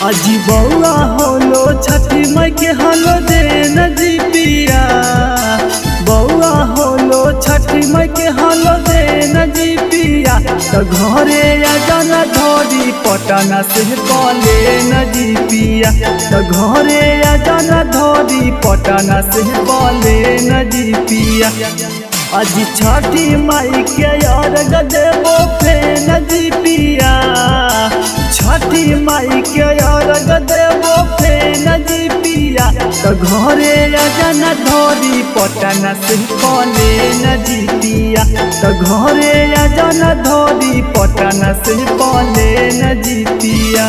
अजी बउआ होलो छठी माई के हलो दे नजी पिया। बउआ होलो छठी माई के हलो दे नजी पिया। तो घरे आजाना धोरी पटना से कले नजी पिया। तो घरे आजाना धोरी पटना से कले नजी पिया। अजी छठी माई के अर्घ देबो फे नजी पिया। छठी माई के अर्घ देबो फे नजी पिया। तो घरे आजाना धोरी पटना से कले नजी पिया। तो घरे आजाना धोरी पटना से कले नजी पिया।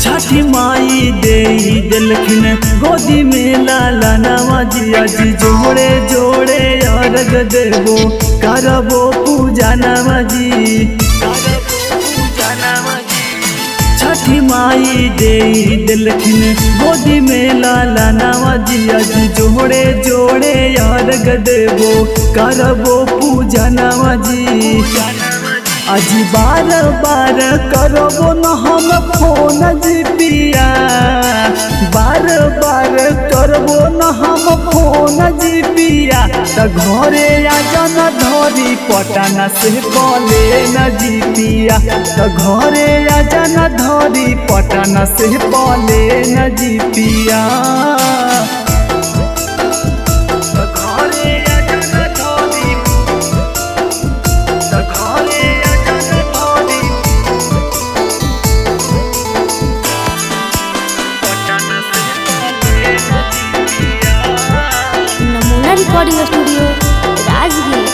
छठी माई दे दिलखिन गोदी में लाला नवाजी। अजी जोड़े जोड़े अर्घ देबो करबो पूजा नवाजी। छठी माई दे दिलखिन गोदी में लाला नवाजी। अजी जोड़े जोड़े अर्घ देबो करबो पूजा नवाजी। अजी बार बार करबो न हम फोन जी पिया। बार बार करबो न हम फोन जी पिया। तो घरे आजाना धोरी पटना से कले नजी पिया। तो घरे आजाना धोरी पटना से कले नजी पिया। Recording studio Rajgir.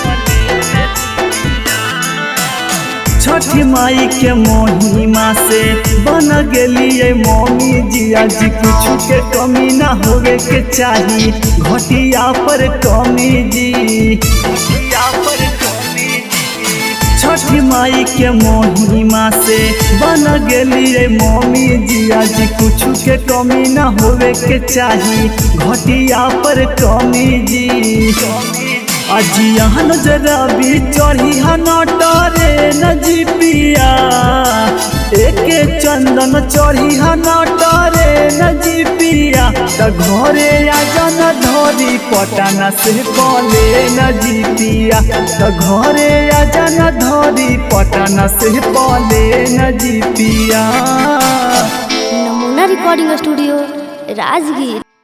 छठी माई के महिमा से बन गेलिए मम्मी जी। आज कुछ के कमी ना होवे के चाही घटिया पर कमी जी। छठी माई के महिमा से बन गेलिए मम्मी जी। आज कुछ के कमी ना होवे के चाही घटिया पर कमी जी। अजी यहाँ जरा भी चढ़ी नटरे नजी पिया। एके चंदन चढ़ी नटरे नजी पिया। तो घरे आजाना धोरी पटना से कले नजी पिया। तो घरे आजाना धोरी पटना से कले नजी पिया। नमूना रिकॉर्डिंग स्टूडियो राजगीर।